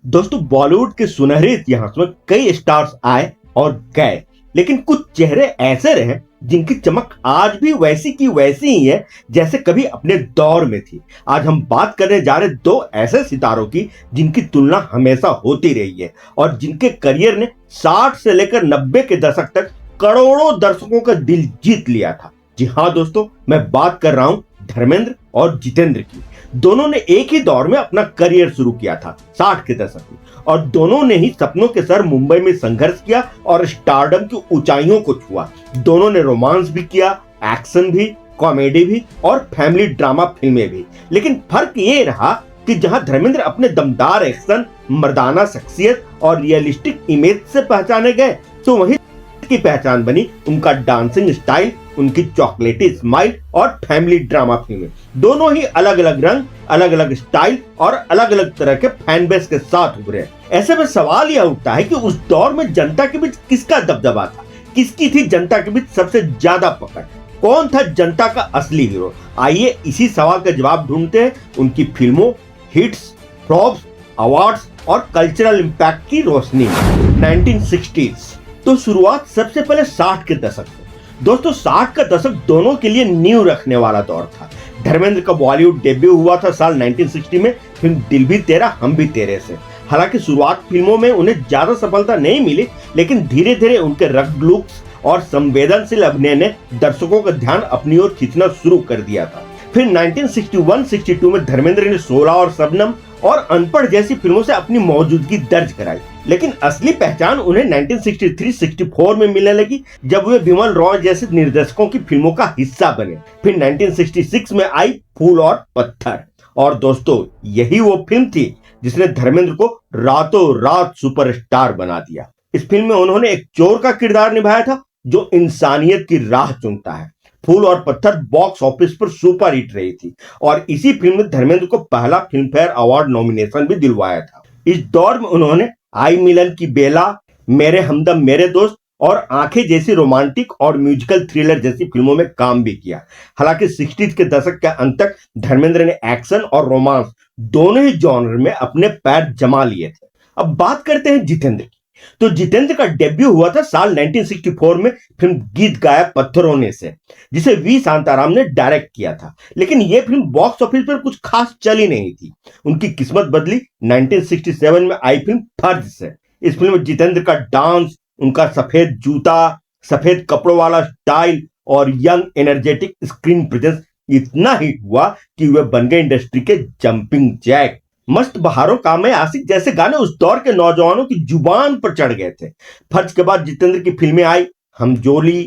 दोस्तों, बॉलीवुड के सुनहरे इतिहास में कई स्टार्स आए और गए, लेकिन कुछ चेहरे ऐसे रहे जिनकी चमक आज भी वैसी की वैसी ही है जैसे कभी अपने दौर में थी। आज हम बात करने जा रहे दो ऐसे सितारों की जिनकी तुलना हमेशा होती रही है और जिनके करियर ने 60 से लेकर 90 के दशक तक करोड़ों दर्शकों का दिल जीत लिया था। जी हाँ दोस्तों, मैं बात कर रहा हूं धर्मेंद्र और जितेंद्र की। दोनों ने एक ही दौर में अपना करियर शुरू किया था 60 के दशक में, और दोनों ने ही सपनों के सर मुंबई में संघर्ष किया और स्टारडम की ऊंचाइयों को छुआ। दोनों ने रोमांस भी किया, एक्शन भी, कॉमेडी भी और फैमिली ड्रामा फिल्में भी। लेकिन फर्क ये रहा कि जहां धर्मेंद्र अपने दमदार एक्शन, मर्दाना शख्सियत और रियलिस्टिक इमेज से पहचाने गए, तो वहीं की पहचान बनी उनका डांसिंग स्टाइल, उनकी चॉकलेटी स्माइल और फैमिली ड्रामा फिल्में। दोनों ही अलग अलग रंग, अलग अलग स्टाइल और अलग अलग तरह के फैन बेस के साथ उभरे। ऐसे में सवाल यह उठता है कि उस दौर में जनता के बीच किसका दबदबा था, किसकी थी जनता के बीच सबसे ज्यादा पकड़, कौन था जनता का असली हीरो। आइए इसी सवाल का जवाब ढूंढते हैं उनकी फिल्मों, हिट्स, फ्लॉप्स, अवार्ड्स और कल्चरल इंपैक्ट की रोशनी में। 1960s तो शुरुआत सबसे पहले 60 के दशक से। दोस्तों, 60 का दशक दोनों के लिए नींव रखने वाला दौर था। धर्मेंद्र का बॉलीवुड डेब्यू हुआ था साल 1960 में फिल्म दिल भी तेरा हम भी तेरे से। हालांकि शुरुआत फिल्मों में उन्हें ज्यादा सफलता नहीं मिली, लेकिन धीरे धीरे उनके रग लुक्स और संवेदनशील अभिनय ने दर्शकों का ध्यान अपनी ओर खींचना शुरू कर दिया था। फिर 1961-62 में धर्मेंद्र ने 16 और शबनम और अनपढ़ जैसी फिल्मों से अपनी मौजूदगी दर्ज कराई, लेकिन असली पहचान उन्हें 1963-64 में मिलने लगी, जब वे विमल रॉय जैसे निर्देशकों की फिल्मों का हिस्सा बने। फिर 1966 में आई फूल और पत्थर, और दोस्तों यही वो फिल्म थी जिसने धर्मेंद्र को रातों रात सुपरस्टार बना दिया। इस फिल्म में उन्होंने एक चोर का किरदार निभाया था जो इंसानियत की राह चुनता है। फूल और पत्थर बॉक्स ऑफिस पर सुपर हिट रही थी और इसी फिल्म में धर्मेंद्र को पहला फिल्म फेयर अवार्ड नॉमिनेशन भी दिलवाया था। इस दौर में उन्होंने आई मिलन की बेला, मेरे हमदम मेरे दोस्त और आंखें जैसी रोमांटिक और म्यूजिकल थ्रिलर जैसी फिल्मों में काम भी किया। हालांकि 60 के दशक के अंत तक धर्मेंद्र ने एक्शन और रोमांस दोनों ही जॉनर में अपने पैर जमा लिए थे। अब बात करते हैं जितेंद्र की। तो जितेंद्र का डेब्यू हुआ था साल 1964 में फिल्म गीत गाया पत्थरों ने से, जिसे वी शांताराम ने डायरेक्ट किया था। लेकिन यह फिल्म बॉक्स ऑफिस पर कुछ खास चली नहीं थी। उनकी किस्मत बदली 1967 में आई फिल्म फर्ज से। इस फिल्म में जितेंद्र का डांस, उनका सफेद जूता, सफेद कपड़ों वाला स्टाइल और यंग एनर्जेटिक स्क्रीन प्रेजेंस इतना हिट हुआ कि वे बन गए इंडस्ट्री के जंपिंग जैक। मस्त बहारों काम में आशिक जैसे गाने उस दौर के नौजवानों की जुबान पर चढ़ गए थे। फर्ज के बाद जितेंद्र की फिल्में आई हमजोली,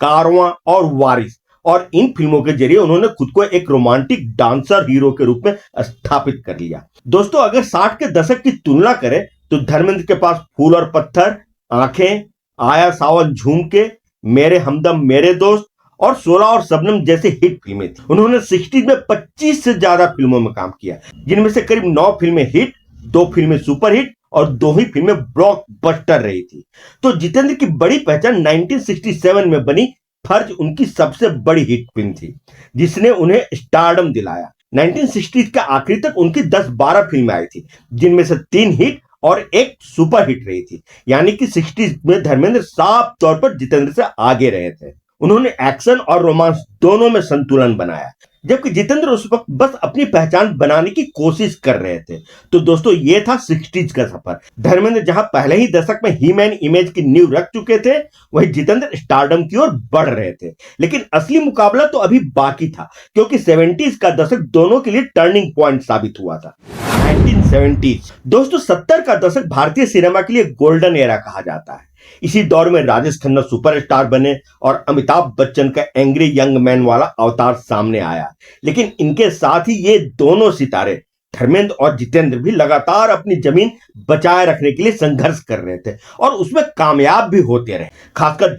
कारवां और वारिस, और इन फिल्मों के जरिए उन्होंने खुद को एक रोमांटिक डांसर हीरो के रूप में स्थापित कर लिया। दोस्तों, अगर 60 के दशक की तुलना करें तो धर्मेंद्र के पास फूल और पत्थर, आंखें, आया सावन झूम के, मेरे हमदम मेरे दोस्त और 16 और शबनम जैसे हिट फिल्में थी। उन्होंने 60 में 25 से ज्यादा फिल्मों में काम किया, जिनमें से करीब 9 फिल्में हिट, 2 फिल्में सुपर हिट और 2 ही फिल्में ब्लॉकबस्टर रही थी। तो जितेंद्र की बड़ी पहचान 1967 में बनी फर्ज उनकी सबसे बड़ी हिट फिल्म थी, जिसने उन्हें स्टारडम दिलाया। 1960 के आखिरी तक उनकी 10-12 फिल्में आई थी, जिनमें से 3 हिट और 1 सुपर हिट रही थी। यानी कि 60 में धर्मेंद्र साफ तौर पर जितेंद्र से आगे रहे थे। उन्होंने एक्शन और रोमांस दोनों में संतुलन बनाया, जबकि जितेंद्र उस वक्त बस अपनी पहचान बनाने की कोशिश कर रहे थे। तो दोस्तों, ये था 60s का सफर। धर्मेंद्र जहां पहले ही दशक में ही मैन इमेज की नींव रख चुके थे, वहीं जितेंद्र स्टारडम की ओर बढ़ रहे थे। लेकिन असली मुकाबला तो अभी बाकी था, क्योंकि 70s का दशक दोनों के लिए टर्निंग पॉइंट साबित हुआ था। 1970s दोस्तों, 70 का दशक भारतीय सिनेमा के लिए गोल्डन एरा कहा जाता है। इसी दौर में राजेश खन्ना सुपरस्टार बने और अमिताभ बच्चन का एंग्री यंग मैन वाला अवतार सामने आया। लेकिन इनके साथ ही ये दोनों सितारे धर्मेंद्र और जितेंद्र भी लगातार अपनी जमीन बचाए रखने के लिए संघर्ष कर रहे थे और उसमें कामयाब भी होते रहे। खासकर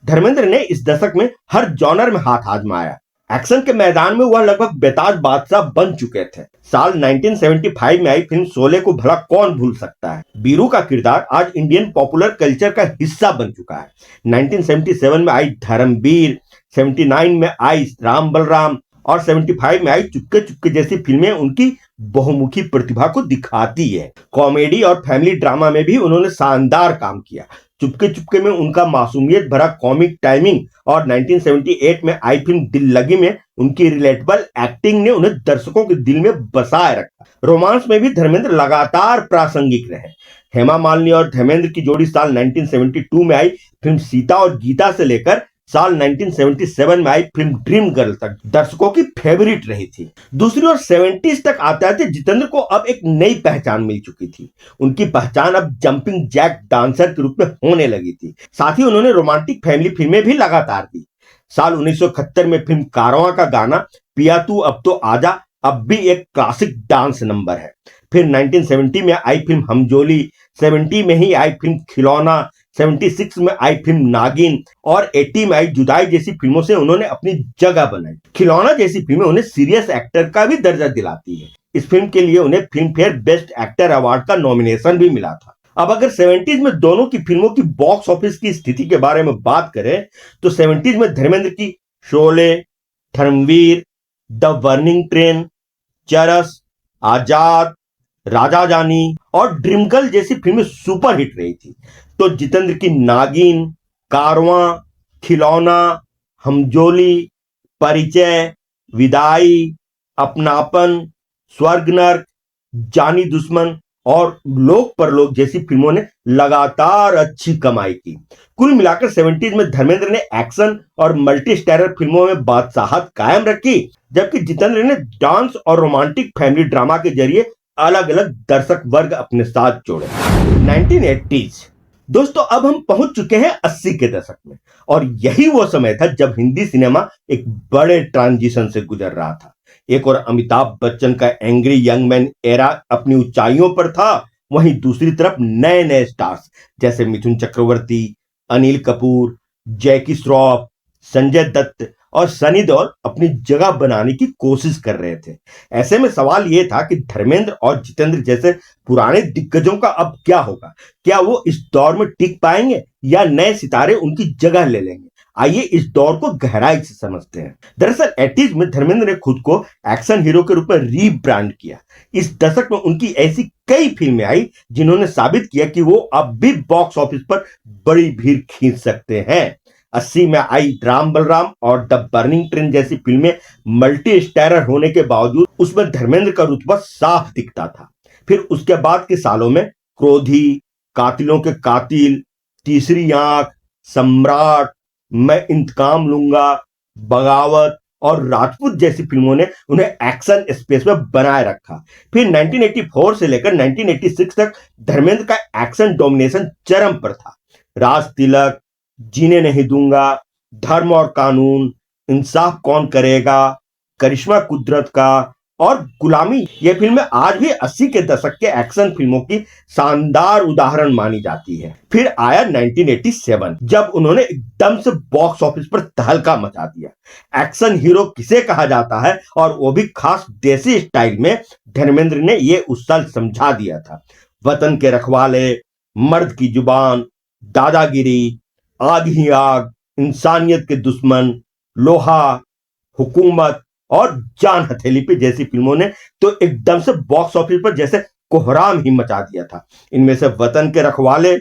धर्मेंद्र ने इस दशक में हर जॉनर में हाथ आजमाया। एक्शन के मैदान में वह लगभग बेताज बादशाह बन चुके थे। साल 1975 में आई फिल्म शोले को भला कौन भूल सकता है। बीरू का किरदार आज इंडियन पॉपुलर कल्चर का हिस्सा बन चुका है। 1977 में आई धर्मवीर, 79 में आई राम बलराम और 75 में आई चुपके चुपके जैसी फिल्में उनकी बहुमुखी प्रतिभा को दिखाती है। कॉमेडी और फैमिली ड्रामा में भी उन्होंने शानदार काम किया। चुपके चुपके में उनका मासूमियत भरा कॉमिक टाइमिंग और 1978 में आई फिल्म दिल लगी में उनकी रिलेटेबल एक्टिंग ने उन्हें दर्शकों के दिल में बसाए रखा। रोमांस में भी धर्मेंद्र लगातार प्रासंगिक रहे। हेमा मालिनी और धर्मेंद्र की जोड़ी साल 1972 में आई फिल्म सीता और गीता से लेकर साल 1977 में आई फिल्म ड्रीम गर्ल तक दर्शकों की फेवरेट रही थी। दूसरी ओर 70s तक आते आते जितेंद्र को अब एक नई पहचान मिल चुकी थी। उनकी पहचान अब जंपिंग जैक डांसर के रूप में होने लगी थी। साथ ही उन्होंने रोमांटिक फैमिली फिल्में भी लगातार दी। साल 1971 में फिल्म कारवां का गाना पिया तू अब तो आजा अब भी एक क्लासिक डांस नंबर है। फिर 1970 में आई फिल्म हमजोली, 70 में ही आई फिल्म खिलौना, 76 में आई फिल्म नागिन और 80 में आई जुदाई जैसी फिल्मों से उन्होंने अपनी जगह बनाई। खिलौना जैसी फिल्में उन्हें सीरियस एक्टर का भी दर्जा दिलाती है। इस फिल्म के लिए उन्हें film fair best actor award का नॉमिनेशन भी मिला था। अब अगर 70s में दोनों की फिल्मों की बॉक्स ऑफिस की स्थिति के बारे में बात करें तो 70s में धर्मेंद्र की Sholay, Dharamveer, the burning train, Charas, Azaad, राजा जानी और ड्रीम गर्ल जैसी फिल्में सुपर हिट रही थी। तो जितेंद्र की नागिन, कारवां, खिलौना, हमजोली, परिचय, विदाई, अपनापन, स्वर्ग नर्क, जानी दुश्मन और लोक परलोक जैसी फिल्मों ने लगातार अच्छी कमाई की। कुल मिलाकर 70s में धर्मेंद्र ने एक्शन और मल्टी स्टारर फिल्मों में बादशाहत कायम रखी, जबकि जितेंद्र ने डांस और रोमांटिक फैमिली ड्रामा के जरिए अलग अलग दर्शक वर्ग अपने साथ जोड़े। 1980s दोस्तों, अब हम पहुंच चुके हैं 80 के दशक में और यही वो समय था जब हिंदी सिनेमा एक बड़े ट्रांजिशन से गुजर रहा था। एक और अमिताभ बच्चन का एंग्री यंग मैन एरा अपनी ऊंचाइयों पर था, वहीं दूसरी तरफ नए नए स्टार्स जैसे मिथुन चक्रवर्ती, अनिल कपूर, जैकी श्रॉफ, संजय दत्त और सनी देओल अपनी जगह बनाने की कोशिश कर रहे थे। ऐसे में सवाल यह था कि धर्मेंद्र और जितेंद्र जैसे पुराने दिग्गजों का अब क्या होगा? क्या वो इस दौर में टिक पाएंगे या नए सितारे उनकी जगह ले लेंगे? आइए इस दौर को गहराई से समझते हैं। दरअसल 80s में धर्मेंद्र ने खुद को एक्शन हीरो के रूप में रीब्रांड किया। इस दशक में उनकी ऐसी कई फिल्में आई जिन्होंने साबित किया कि वो अब भी बॉक्स ऑफिस पर बड़ी भीड़ खींच सकते हैं। 80 में आई राम बलराम और द बर्निंग ट्रेन जैसी फिल्में मल्टी स्टारर होने के बावजूद उसमें धर्मेंद्र का रुतबा साफ दिखता था। फिर उसके बाद के सालों में क्रोधी, कातिलों के कातिल, तीसरी आंख, सम्राट, मैं इंतकाम लूंगा, बगावत और राजपूत जैसी फिल्मों ने उन्हें एक्शन स्पेस में बनाए रखा। फिर 1984 से लेकर 1986 तक धर्मेंद्र का एक्शन डोमिनेशन चरम पर था। राज तिलक, जीने नहीं दूंगा, धर्म और कानून, इंसाफ कौन करेगा, करिश्मा कुदरत का और गुलामी ये फिल्में आज भी 80 के दशक के एक्शन फिल्मों की शानदार उदाहरण मानी जाती है। फिर आया 1987 जब उन्होंने एकदम से बॉक्स ऑफिस पर तहलका मचा दिया। एक्शन हीरो किसे कहा जाता है और वो भी खास देसी स्टाइल में, धर्मेंद्र ने ये उस साल समझा दिया था। वतन के रखवाले, मर्द की जुबान, दादागिरी, आग ही आग, इंसानियत के दुश्मन, लोहा, हुकूमत और जान हथेली पे जैसी फिल्मों ने तो एकदम से बॉक्स ऑफिस पर जैसे कोहराम ही मचा दिया था। इनमें से वतन के रखवाले,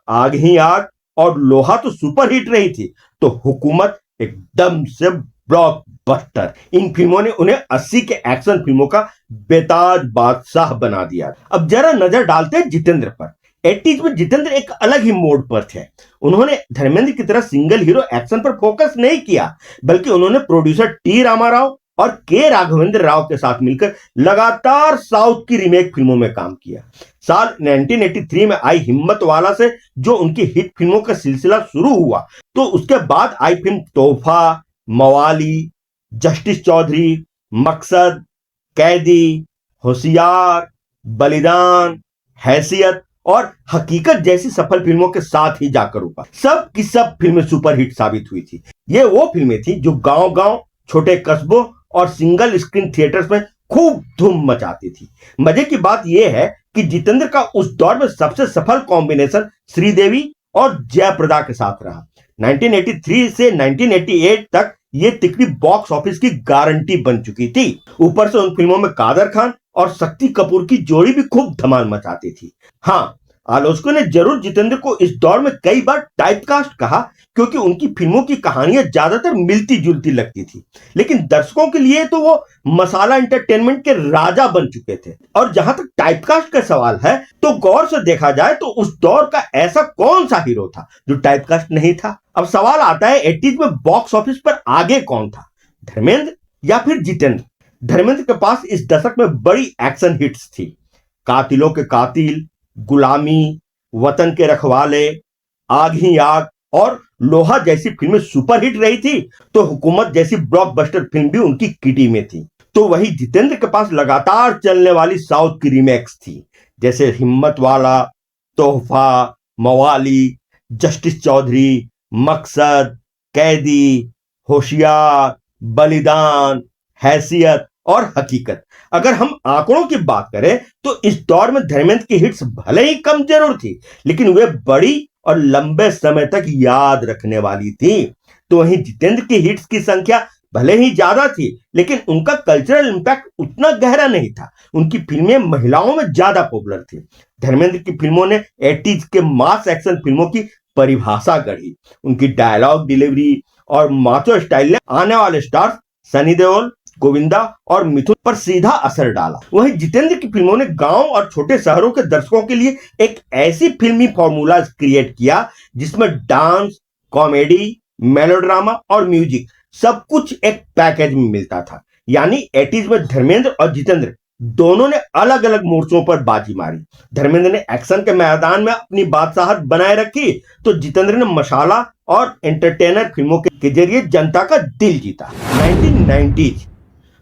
आग ही आग और लोहा तो सुपर हिट रही थी, तो हुकूमत एकदम से ब्लॉकबस्टर। इन फिल्मों ने उन्हें 80 के एक्शन फिल्मों का बेताज बादशाह बना दिया। अब जरा नजर डालते हैं जितेंद्र पर। 80s में जितेंद्र एक अलग ही मोड पर थे। उन्होंने धर्मेंद्र की तरह सिंगल हीरो एक्शन पर फोकस नहीं किया, बल्कि उन्होंने प्रोड्यूसर टी रामाराव और के राघवेंद्र राव के साथ मिलकर लगातार साउथ की रीमेक फिल्मों में काम किया। साल 1983 में आई हिम्मत वाला से जो उनकी हिट फिल्मों का सिलसिला शुरू हुआ, तो उसके बाद आई फिल्म तोहफा, मवाली, जस्टिस चौधरी, मकसद, कैदी, होशियार, बलिदान, हैसियत और हकीकत जैसी सफल फिल्मों के साथ ही जाकर रुका। सब की सब फिल्में सुपर हिट साबित हुई थी। ये वो फिल्में थी जो गांव-गांव, छोटे कस्बों और सिंगल स्क्रीन थिएटर्स में खूब धूम मचाती थी। मजे की बात यह है कि जितेंद्र का उस दौर में सबसे सफल कॉम्बिनेशन श्रीदेवी और जयप्रदा के साथ रहा। 1983 से 1988 तक ये तिकड़ी बॉक्स ऑफिस की गारंटी बन चुकी थी। ऊपर से उन फिल्मों में कादर खान और शक्ति कपूर की जोड़ी भी खूब धमाल मचाती थी। हाँ, आलोचकों ने जरूर जितेंद्र को इस दौर में कई बार टाइपकास्ट कहा, क्योंकि उनकी फिल्मों की कहानियां ज्यादातर मिलती जुलती लगती थी, लेकिन दर्शकों के लिए तो वो मसाला एंटरटेनमेंट के राजा बन चुके थे। और जहां तक टाइपकास्ट का सवाल है, तो गौर से देखा जाए तो उस दौर का ऐसा कौन सा हीरो था जो टाइपकास्ट नहीं था। अब सवाल आता है, 80s में बॉक्स ऑफिस पर आगे कौन था, धर्मेंद्र या फिर जितेंद्र? धर्मेंद्र के पास इस दशक में बड़ी एक्शन हिट्स थी। कातिलों के कातिल, गुलामी, वतन के रखवाले, आग ही आग और लोहा जैसी फिल्में सुपरहिट रही थी, तो हुकूमत जैसी ब्लॉकबस्टर फिल्म भी उनकी किटी में थी। तो वही जितेंद्र के पास लगातार चलने वाली साउथ की रीमेक्स थी, जैसे हिम्मत वाला, तोहफा, मवाली, जस्टिस चौधरी, मकसद, कैदी, होशियार, बलिदान, हैसियत और हकीकत। अगर हम आंकड़ों की बात करें तो इस दौर में धर्मेंद्र की हिट्स भले ही कम जरूर थी, लेकिन वे बड़ी और लंबे समय तक याद रखने वाली थी। तो वहीं जितेंद्र की हिट्स की संख्या भले ही ज्यादा थी, लेकिन उनका कल्चरल इंपैक्ट उतना गहरा नहीं था। उनकी फिल्में महिलाओं में ज्यादा पॉपुलर थी। धर्मेंद्र की फिल्मों ने 80s के मास एक्शन फिल्मों की परिभाषा गढ़ी। उनकी डायलॉग डिलीवरी और माचो स्टाइल ने आने वाले स्टार्स सनी देओल, गोविंदा और मिथुन पर सीधा असर डाला। वहीं जितेंद्र की फिल्मों ने गांव और छोटे शहरों के दर्शकों के लिए एक ऐसी फिल्मी फॉर्मूला क्रिएट किया जिसमें डांस, कॉमेडी, मेलोड्रामा और म्यूजिक सब कुछ एक पैकेज में मिलता था। यानी 80s में धर्मेंद्र और जितेंद्र दोनों ने अलग अलग मोर्चों पर बाजी मारी। धर्मेंद्र ने एक्शन के मैदान में अपनी बादशाहत बनाए रखी, तो जितेंद्र ने मसाला और एंटरटेनर फिल्मों के जरिए जनता का दिल जीता। 1990s।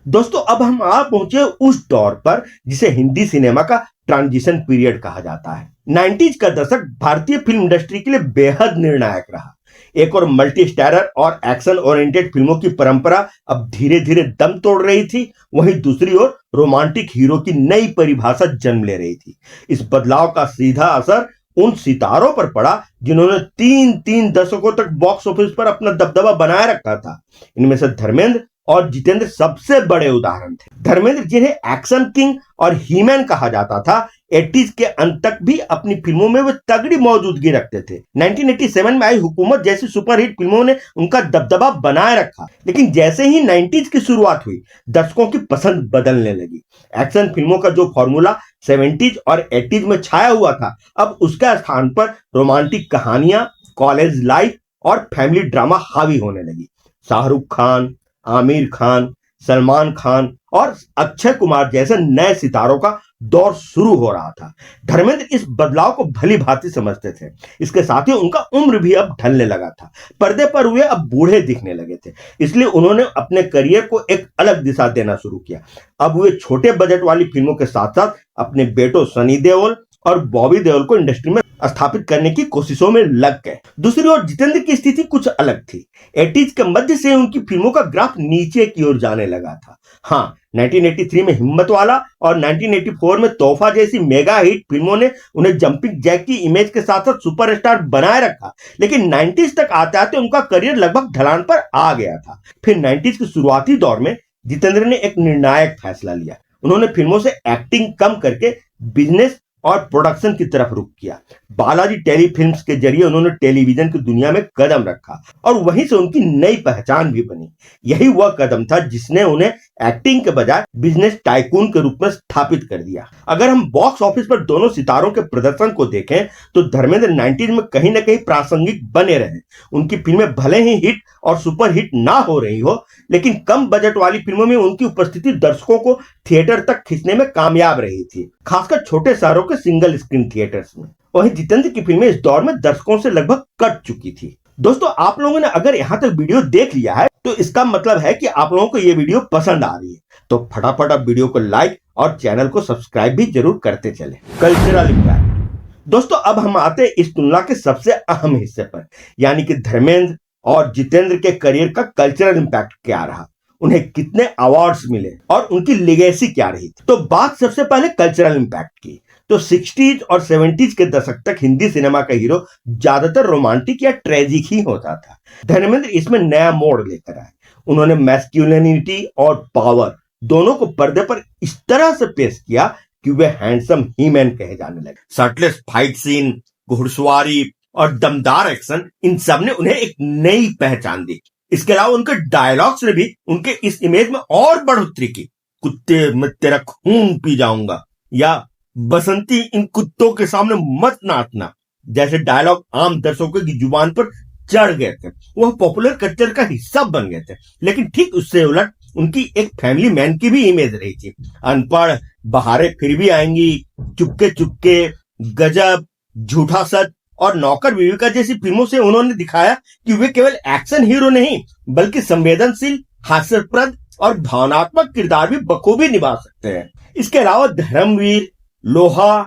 दोस्तों, अब हम आ पहुंचे उस दौर पर जिसे हिंदी सिनेमा का ट्रांजिशन पीरियड कहा जाता है। 90s का दशक भारतीय फिल्म इंडस्ट्री के लिए बेहद निर्णायक रहा। एक और मल्टी स्टारर और एक्शन ओरिएंटेड फिल्मों की परंपरा अब धीरे धीरे दम तोड़ रही थी, वहीं दूसरी ओर रोमांटिक हीरो की नई परिभाषा जन्म ले रही थी। इस बदलाव का सीधा असर उन सितारों पर पड़ा जिन्होंने तीन तीन दशकों तक बॉक्स ऑफिस पर अपना दबदबा बनाए रखा था। इनमें से धर्मेंद्र और जितेंद्र सबसे बड़े उदाहरण थे। धर्मेंद्र, जिन्हें एक्शन किंग और हीमैन कहा जाता था, 80s के अंत तक भी अपनी फिल्मों में वे तगड़ी मौजूदगी रखते थे। 1987 में आई हुकूमत जैसी सुपरहिट फिल्मों ने उनका दबदबा बनाए रखा, लेकिन जैसे ही 90s की शुरुआत हुई, दर्शकों की पसंद बदलने लगी। एक्शन फिल्मों का जो फॉर्मूला 70s और 80s में छाया हुआ था, अब उसका स्थान पर रोमांटिक कहानियां, कॉलेज लाइफ और फैमिली ड्रामा हावी होने लगी। शाहरुख खान, आमिर खान, सलमान खान और अक्षय कुमार जैसे नए सितारों का दौर शुरू हो रहा था। धर्मेंद्र इस बदलाव को भली भांति समझते थे। इसके साथ ही उनका उम्र भी अब ढलने लगा था। पर्दे पर वे अब बूढ़े दिखने लगे थे, इसलिए उन्होंने अपने करियर को एक अलग दिशा देना शुरू किया। अब वे छोटे बजट वाली फिल्मों के साथ साथ अपने बेटों सनी देओल और बॉबी देओल को इंडस्ट्री में स्थापित करने की कोशिशों में लग गए। दूसरी ओर जितेंद्र की स्थिति कुछ अलग थी। 80s के मध्य से उनकी फिल्मों का ग्राफ नीचे की ओर जाने लगा था। हाँ, 1983 में हिम्मत वाला और 1984 में तोहफा जैसी मेगा हिट फिल्मों ने उन्हें जंपिंग जैक की इमेज के साथ साथ सुपरस्टार बनाए रखा, लेकिन 90s तक आते आते उनका करियर लगभग ढलान पर आ गया था। फिर 90s के शुरुआती दौर में जितेंद्र ने एक निर्णायक फैसला लिया। उन्होंने फिल्मों से एक्टिंग कम करके बिजनेस और प्रोडक्शन की तरफ रुख किया। बालाजी टेलीफिल्म्स के जरिए उन्होंने टेलीविजन की दुनिया में कदम रखा और वहीं से उनकी नई पहचान भी बनी। यही वह कदम था जिसने उन्हें एक्टिंग के बजाय बिजनेस टाइकून के रूप में स्थापित कर दिया। अगर हम बॉक्स ऑफिस पर दोनों सितारों के प्रदर्शन को देखें तो धर्मेंद्र 90s में कहीं ना कहीं प्रासंगिक बने रहे। उनकी फिल्में भले ही हिट और सुपर हिट ना हो रही हो, लेकिन कम बजट वाली फिल्मों में उनकी उपस्थिति दर्शकों को थिएटर तक खींचने में कामयाब रही थी, खासकर छोटे शहरों के सिंगल स्क्रीन थिएटर्स में। वहीं जितेंद्र की फिल्में इस दौर में दर्शकों से लगभग कट चुकी थी। दोस्तों, आप लोगों ने अगर यहां तक वीडियो देख लिया है तो इसका मतलब है कि आप लोगों को यह वीडियो पसंद आ रही है। तो फटाफट आप वीडियो को लाइक और चैनल को सब्सक्राइब भी जरूर करते चले। Cultural impact. दोस्तों, अब हम आते हैं इस तुलना के सबसे अहम हिस्से पर, यानी कि धर्मेंद्र और जितेंद्र के करियर का कल्चरल इंपैक्ट क्या रहा, उन्हें कितने अवार्ड्स मिले और उनकी लेगेसी क्या रही। तो बात सबसे पहले कल्चरल इंपैक्ट की। तो 60s और 70s के दशक तक हिंदी सिनेमा का हीरो ज्यादातर रोमांटिक या ट्रेजिक ही होता था। धर्मेंद्र इसमें नया मोड़ लेकर आए। उन्होंने मैस्कुलिनिटी और पावर दोनों को पर्दे पर इस तरह से पेश किया कि वे हैंडसम हीमैन कहे जाने लगे। शर्टलेस फाइट सीन, घुड़सवारी और दमदार एक्शन, इन सब ने उन्हें एक नई पहचान दी। इसके अलावा उनके डायलॉग्स ने भी उनके इस इमेज में और बढ़ोतरी की। कुत्ते, मैं तेरा खून पी जाऊंगा, या बसंती, इन कुत्तों के सामने मत नाचना जैसे डायलॉग आम दर्शकों की जुबान पर चढ़ गए थे। वह पॉपुलर कल्चर का हिस्सा बन गए थे। लेकिन ठीक उससे उलट उनकी एक फैमिली मैन की भी इमेज रही थी। अनपढ़, बहारें फिर भी आएंगी, चुपके चुपके, गजब, झूठा सच और नौकर विवेका जैसी फिल्मों से उन्होंने दिखाया कि वे केवल एक्शन हीरो नहीं बल्कि संवेदनशील, हास्यप्रद और भावनात्मक किरदार भी बखूबी निभा सकते हैं। इसके अलावा धर्मवीर, लोहा,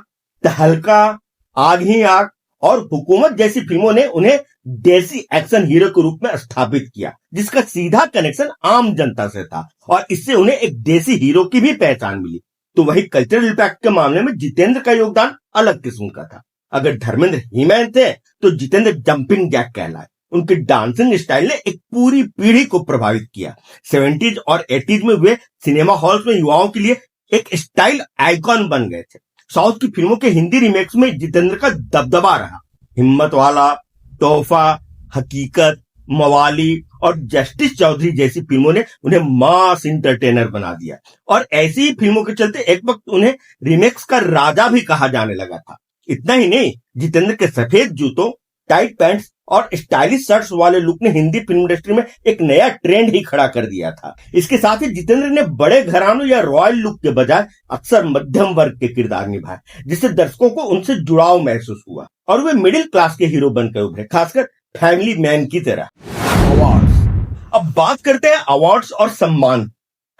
तहलका, आग ही आग और हुकूमत जैसी फिल्मों ने उन्हें देसी एक्शन हीरो के रूप में स्थापित किया, जिसका सीधा कनेक्शन आम जनता से था और इससे उन्हें एक देसी हीरो की भी पहचान मिली। तो वही कल्चरल इम्पैक्ट के मामले में जितेंद्र का योगदान अलग किस्म का था। अगर धर्मेंद्र हीमैन थे तो जितेंद्र जंपिंग जैक कहलाए। उनके डांसिंग स्टाइल ने एक पूरी पीढ़ी को प्रभावित किया। 70s और 80s में वे सिनेमा हॉल्स में युवाओं के लिए एक स्टाइल आइकॉन बन गए थे। साउथ की फिल्मों के हिंदी रिमेक्स में जितेंद्र का दबदबा रहा। हिम्मत वाला, तोहफा, हकीकत, मवाली और जस्टिस चौधरी जैसी फिल्मों ने उन्हें मास इंटरटेनर बना दिया और ऐसी ही फिल्मों के चलते एक वक्त उन्हें रिमेक्स का राजा भी कहा जाने लगा था। इतना ही नहीं, जितेंद्र के सफेद जूतों, टाइट पैंट्स और स्टाइलिश शर्ट्स वाले लुक ने हिंदी फिल्म इंडस्ट्री में एक नया ट्रेंड ही खड़ा कर दिया था। इसके साथ ही जितेंद्र ने बड़े घरानों या रॉयल लुक के बजाय अक्सर मध्यम वर्ग के किरदार निभाए, जिससे दर्शकों को उनसे जुड़ाव महसूस हुआ और वे मिडिल क्लास के हीरो बनकर उभरे, खासकर फैमिली मैन की तरह। अवार्ड्स। अब बात करते हैं अवार्ड्स और सम्मान।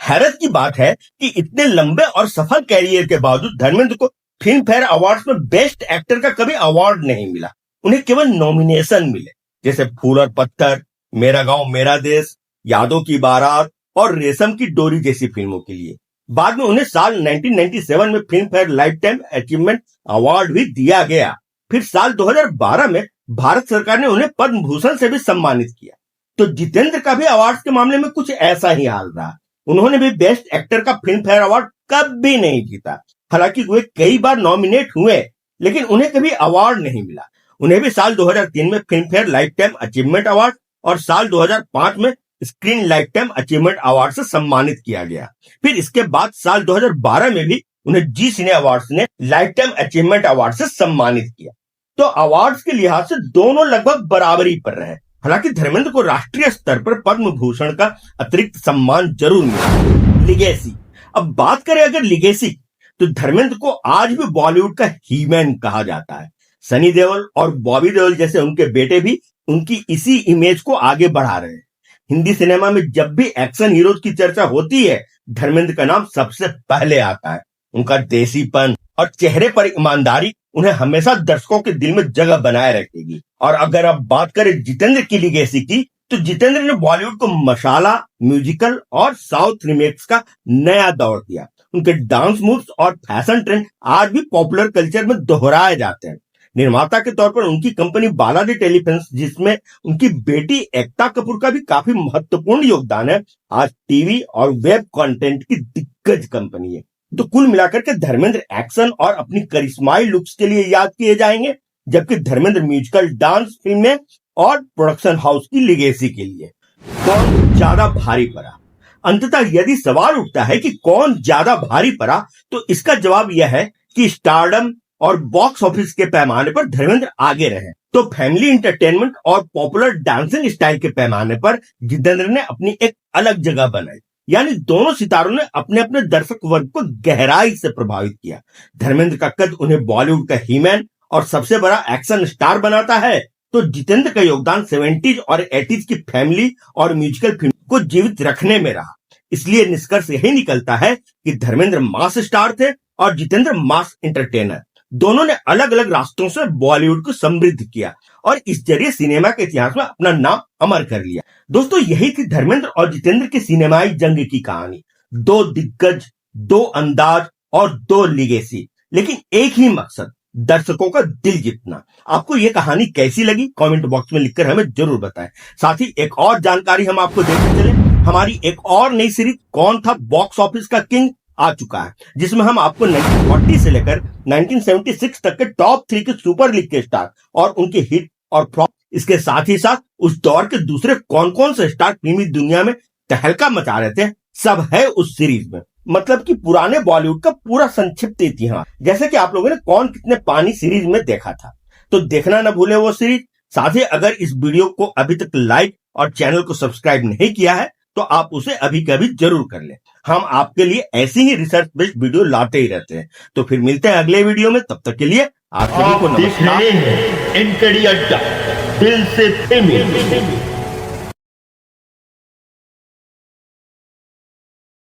हैरत की बात है कि इतने लंबे और सफल कैरियर के बावजूद धर्मेंद्र को फिल्म फेयर अवार्ड्स में बेस्ट एक्टर का कभी अवार्ड नहीं मिला। उन्हें केवल नॉमिनेशन मिले, जैसे फूल और पत्थर, मेरा गांव मेरा देश, यादों की बारात और रेशम की डोरी जैसी फिल्मों के लिए। बाद में उन्हें साल 1997 में film fair life time achievement award भी दिया गया। फिर साल 2012 में भारत सरकार ने उन्हें पद्म भूषण से भी सम्मानित किया। तो जितेंद्र का भी अवार्ड के मामले में कुछ ऐसा ही हाल रहा। उन्होंने भी बेस्ट एक्टर का फिल्म फेयर अवार्ड कभी नहीं जीता। हालांकि वे कई बार नॉमिनेट हुए, लेकिन उन्हें कभी अवार्ड नहीं मिला। उन्हें भी साल 2003 में film fair life time achievement award और साल 2005 में screen life time achievement award से सम्मानित किया गया। फिर इसके बाद साल 2012 में भी उन्हें जी सिने अवार्ड्स ने लाइफ टाइम अचीवमेंट अवार्ड से सम्मानित किया। तो अवार्ड्स के लिहाज से दोनों लगभग बराबरी पर रहे। हालांकि धर्मेंद्र को राष्ट्रीय स्तर पर पद्म भूषण का अतिरिक्त सम्मान जरूर मिला। लिगेसी। अब बात करें अगर लिगेसी, तो धर्मेंद्र को आज भी बॉलीवुड का हीमैन कहा जाता है। सनी देओल और बॉबी देओल जैसे उनके बेटे भी उनकी इसी इमेज को आगे बढ़ा रहे हैं। हिंदी सिनेमा में जब भी एक्शन हीरोज की चर्चा होती है, धर्मेंद्र का नाम सबसे पहले आता है। उनका देसीपन और चेहरे पर ईमानदारी उन्हें हमेशा दर्शकों के दिल में जगह बनाए रखेगी। और अगर अब बात करें जितेंद्र की लिगेसी की, तो जितेंद्र ने बॉलीवुड को मसाला, म्यूजिकल और साउथ रिमेक्स का नया दौर दिया। उनके डांस मूव्स और फैशन ट्रेंड आज भी पॉपुलर कल्चर में दोहराए जाते हैं। निर्माता के तौर पर उनकी कंपनी बालाजी टेलीफिल्म्स, जिसमें उनकी बेटी एकता कपूर का भी काफी महत्वपूर्ण योगदान है, आज टीवी और वेब कंटेंट की दिग्गज कंपनी है। तो कुल मिलाकर के धर्मेंद्र एक्शन और अपनी करिश्माई लुक्स के लिए याद किए जाएंगे, जबकि धर्मेंद्र म्यूजिकल, डांस फिल्में और प्रोडक्शन हाउस की लिगेसी के लिए। कौन ज्यादा भारी पड़ा? अंततः यदि सवाल उठता है कि कौन ज्यादा भारी पड़ा, तो इसका जवाब यह है कि स्टारडम और बॉक्स ऑफिस के पैमाने पर धर्मेंद्र आगे रहे, तो फैमिली एंटरटेनमेंट और पॉपुलर डांसिंग स्टाइल के पैमाने पर जितेंद्र ने अपनी एक अलग जगह बनाई। यानी दोनों सितारों ने अपने अपने दर्शक वर्ग को गहराई से प्रभावित किया। धर्मेंद्र का कद उन्हें बॉलीवुड का हीमैन और सबसे बड़ा एक्शन स्टार बनाता है, तो जितेंद्र का योगदान 70s और 80s की फैमिली और म्यूजिकल फिल्म को जीवित रखने में रहा। इसलिए निष्कर्ष यही निकलता है कि धर्मेंद्र मास स्टार थे और जितेंद्र मास एंटरटेनर। दोनों ने अलग अलग रास्तों से बॉलीवुड को समृद्ध किया और इस जरिए सिनेमा के इतिहास में अपना नाम अमर कर लिया। दोस्तों, यही थी धर्मेंद्र और जितेंद्र की सिनेमाई जंग की कहानी। दो दिग्गज, दो अंदाज और दो लिगेसी, लेकिन एक ही मकसद, दर्शकों का दिल जीतना। आपको यह कहानी कैसी लगी? कमेंट बॉक्स में लिखकर हमें जरूर बताएं। साथ ही एक और जानकारी हम आपको देते चले, हमारी एक और नई सीरीज कौन था बॉक्स ऑफिस का किंग आ चुका है, जिसमें हम आपको 1940 से लेकर 1976 तक के टॉप 3 के सुपर लीग के स्टार और उनके हिट और फ्लॉप, इसके साथ ही साथ उस दौर के दूसरे कौन कौन से स्टार फिल्मी दुनिया में तहलका मचा रहे थे, सब है उस सीरीज में। मतलब कि पुराने बॉलीवुड का पूरा संक्षिप्त इतिहास, जैसे कि आप लोगों ने कौन कितने पानी सीरीज में देखा था। तो देखना न भूले वो सीरीज। साथ ही अगर इस वीडियो को अभी तक लाइक और चैनल को सब्सक्राइब नहीं किया है तो आप उसे अभी कभी जरूर कर लें। हम आपके लिए ऐसी ही रिसर्च बेस्ड वीडियो लाते ही रहते हैं। तो फिर मिलते हैं अगले वीडियो में, तब तक के लिए आप सभी को नमस्कार। एनकेडी अड्डा, दिल से फिल्मी।